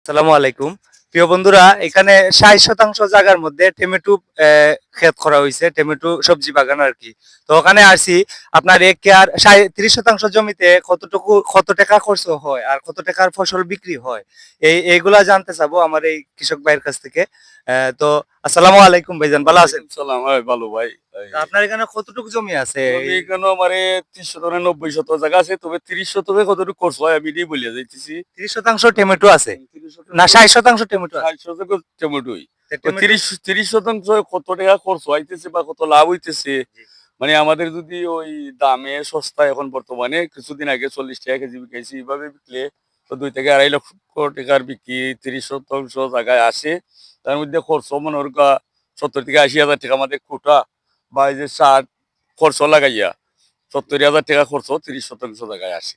আসসালামু আলাইকুম। প্রিয় বন্ধুরা, এখানে ৬০% জায়গার মধ্যে টমেটো ক্ষেত করা হইছে, টমেটো সবজি বাগান আরকি। তো ওখানে আসি আপনার ৩০% জমিতে কত টাকা খরচ হয় আর কত টাকার ফসল বিক্রি হয়। এইগুলা জানতে চাবো আমার এই কৃষক ভাইয়ের কাছ থেকে। তো আসসালামু আলাইকুম ভাইজান, ভালো আছেন? ওয়ালাইকুম সালাম। হ্যাঁ, ভালো ভাই। তো আপনার এখানে কতটুকু জমি আছে? জমি এখানে আমারে ৩০ শতকে ৯০ শতক জায়গা আছে। তবে ৩০ শতকে কতটুকু খরচ হয় আমি এটাই বলিয়া যাইতেছি। ৩০% টমেটো আছে ৩০ শতক না ৬০% টমেটো আছে? ৬০ শতক টমেটোই। তো ওই টমেটো ৩০ শতাংশ কত টাকা খরচ হইতেছে বা কত লাভ হইতেছে, মানে আমাদের যদি ওই দামে সস্তা এখন বর্তমানে কিছুদিন আগে ৪০ টাকা কেজি বিকাইছি, এইভাবে বিকলে তো ২ থেকে ২.৫ লক্ষ টাকার বিক্রি ৩০ শতাংশ জায়গায় আসে। তার মধ্যে খরচ মনে হয় ৭০ থেকে ৮০ হাজার টাকা আমাদের কোটা বা এই যে সার খরচ লাগাইয়া ৭০ হাজার টাকা খরচ ৩০ শতাংশ জায়গায় আসে।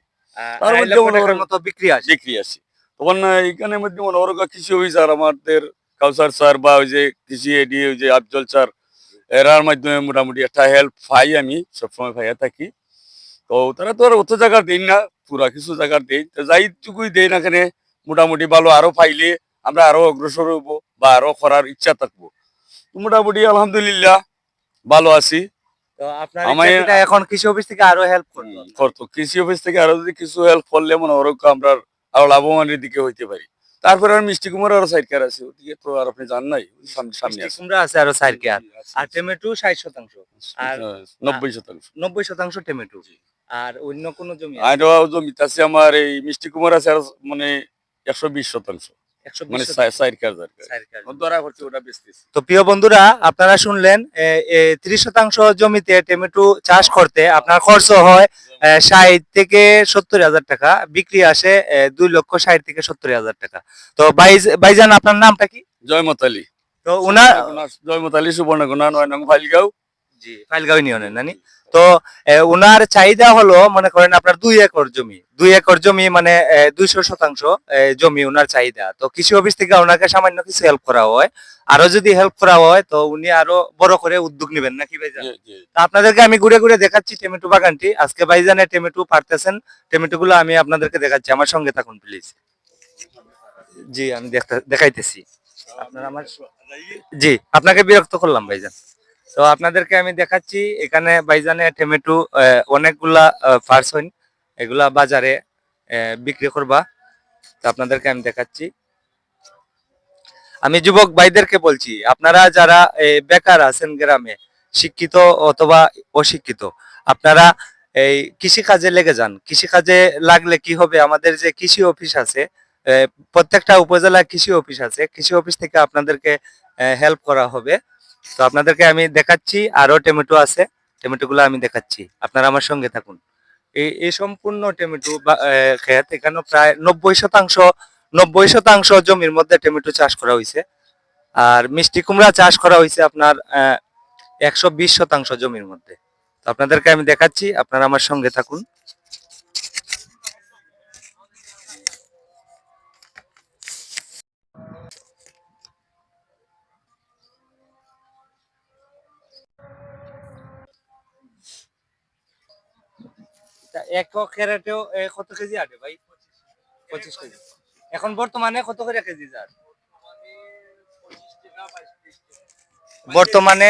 তার ২.৫ মধ্যে লক্ষ মনে টাকার করেন মতো বিক্রি আসে। বিক্রি আসে। তখন এইখানের মধ্যে মনে করো কৃষি অফিসার আমাদের কাউসার স্যার বা ওই যে কৃষি এডি ওই যে আফজল স্যার, এরার মাধ্যমে মোটামুটি একটা হেল্প পাই, আমি সবসময় পাইয়া থাকি। তো তারা তো আর অত জায়গা দেই না, পুরা কিছু জায়গা দেই। তো যাইটুকুই দেই না কেন মোটামুটি ভালো আরো পাইলে আমরা আরো অগ্রসর হবো বা আরো করার ইচ্ছা থাকবো। তো মোটামুটি আলহামদুলিল্লাহ ভালো আছি। তো আপনার এই আমায় চাকরিটা এখন কৃষি অফিস থেকে আরো হেল্প করতো আপনার। করতো কৃষি অফিস থেকে আরো যদি কিছু হেল্প করলে মনে হয় আমরা আরো লাভবানের দিকে হইতে পারি। তারপরে আর মিষ্টি কুমড়া আরো সাইডকার আছে, ওদিকে তো আর আপনি জান নাই, ওই সামনে মিষ্টি আছে। কুমড়া আছে আরো ৪ কেয়ার। আছে, আর আছে। টমেটো ৬০% আর আ ৯০ শতাংশ। ৯০% টমেটো। আর অন্য কোন জমি আছে? আরো জমিতে আছে আমার এই মিষ্টি কুমড়া আছে আর মানে ১২০ শতাংশ, ১২০ মানে শতাংশ সাইডকার যার ৪ কেয়ার জমি। ধরা হচ্ছে ওটা বেচতেছি। তো প্রিয় বন্ধুরা, আপনারা শুনলেন ৩০% জমিতে টমেটো চাষ করতে আপনার খরচ হয় ৬০ থেকে ৭০ হাজার টাকা, বিক্রি আসে ২,৬০,০০০ থেকে ৭০,০০০ টাকা। তো ভাইজান আপনার নামটা কি? জয়মতালি, তো উনার সুবর্ণগুনা, জয়মতালি সুবর্ণগুনা ৯ নং ফাইলগাঁও। জি, ফাইলগাঁও ইউনিয়নের নানি। তো উনার চাহিদা হলো মনে করেন আপনার ২ একর জমি। ২ একর জমি মানে ২০০% জমি উনার চাহিদা। তো কৃষি অফিস থেকে উনাকে সামান্য কিছু হেল্প করা হয়। আরো যদি হেল্প করা হয় তো উনি আরো বড় করে উদ্যোগ নিবেন নাকি ভাইজান? জি, জি। তো আপনাদেরকে আমি ঘুরে ঘুরে দেখাচ্ছি টমেটো বাগানটি। আজকে ভাইজানে টমেটো পারতেছেন। টমেটো গুলো আমি আপনাদেরকে দেখাচ্ছি। আমার সঙ্গে থাকুন প্লিজ। জি, আমি দেখাইতেছি। আপনারা আমার জি, আপনাকে বিরক্ত করলাম ভাইজান। তো আপনাদেরকে আমি দেখাচ্ছি এখানে ভাইজানে টমেটো অনেকগুলা পার্সন এগুলা বাজারে বিক্রি করবা। তো আপনাদেরকে আমি দেখাচ্ছি। আমি যুবক ভাইদেরকে বলছি, আপনারা যারা বেকার আছেন গ্রামে, শিক্ষিত অথবা অশিক্ষিত, আপনারা এই কৃষি কাজে লেগে যান। কৃষি কাজে লাগলে কি হবে, আমাদের যে কৃষি অফিস আছে, প্রত্যেকটা উপজেলায় কৃষি অফিস আছে, কৃষি অফিস থেকে আপনাদেরকে হেল্প করা হবে। তো আপনাদেরকে আমি দেখাচ্ছি আরো টমেটো আছে, টমেটো গুলো আমি দেখাচ্ছি, আপনারা আমার সঙ্গে থাকুন। এই সম্পূর্ণ টমেটো বা ক্ষেত, এখানে প্রায় ৯০% জমির মধ্যে টমেটো চাষ করা হয়েছে। আর মিষ্টি কুমড়া চাষ করা হয়েছে আপনার ১২০% জমির মধ্যে। তো আপনাদেরকে আমি দেখাচ্ছি, আপনারা আমার সঙ্গে থাকুন। তা এক ক্যারেটেও কত কেজি আটে ভাই? ২৫ কেজি। এখন বর্তমানে কত করে কেজি যার? বর্তমানে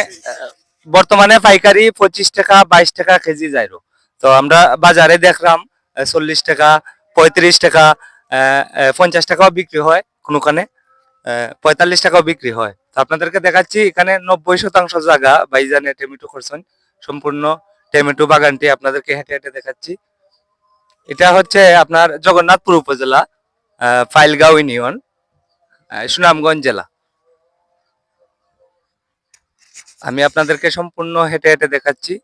বর্তমানে পাইকারি ২৫ টাকা ২২ টাকা কেজি যাইরো। তো আমরা বাজারে দেখলাম ৪০ টাকা, ৩৫ টাকা, ৫০ টাকাও বিক্রি হয় কোনোখানে, ৪৫ টাকাও বিক্রি হয়। তো আপনাদেরকে দেখাচ্ছি এখানে ৯০% জায়গা ভাইজানে টমেটো করছেন। সম্পূর্ণ টমেটো বাগানটি আপনাদেরকে হেঁটে হেঁটে দেখাচ্ছি। এটা হচ্ছে আপনার জগন্নাথপুর উপজেলা, ফাইলগাঁও ইউনিয়ন, সুনামগঞ্জ জেলা। আমি আপনাদেরকে সম্পূর্ণ হেঁটে হেঁটে দেখাচ্ছি।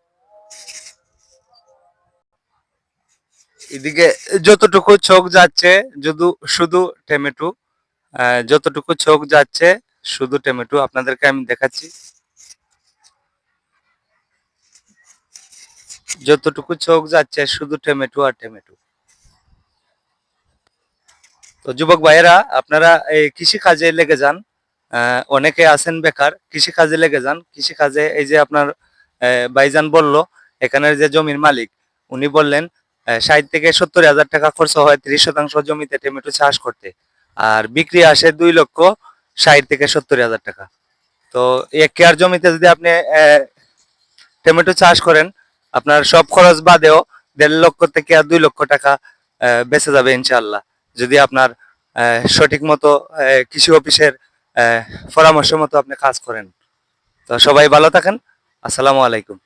এদিকে যতটুকু চোখ যাচ্ছে শুধু শুধু টমেটো, যতটুকু চোখ যাচ্ছে শুধু টমেটো আপনাদেরকে আমি দেখাচ্ছি। যতটুকু চোখ যাচ্ছে শুধু টমেটো আর টমেটো। তো যুবক ভাইয়েরা, আপনারা এই কৃষি কাজে লেগে যান। অনেকে আছেন বেকার, কৃষি কাজে লেগে যান। কৃষি কাজে এই যে আপনার ভাইজান বলল, এখানের যে জমির মালিক উনি বললেন ৬০ থেকে ৭০ হাজার টাকা খরচ হয় ৩০% জমিতে টমেটো চাষ করতে। আর বিক্রি আসে 2,60,000 থেকে 70,000 টাকা। তো 1 কেয়ার জমিতে যদি আপনি টমেটো চাষ করেন, আপনার সব খরচ বাদেও 1.5 লক্ষ থেকে 2 লক্ষ টাকা বেঁচে যাবে ইনশাল্লাহ, যদি আপনার সঠিক মতো কৃষি অফিসের পরামর্শ মতো আপনি কাজ করেন। তো সবাই ভালো থাকেন। আসসালামু আলাইকুম।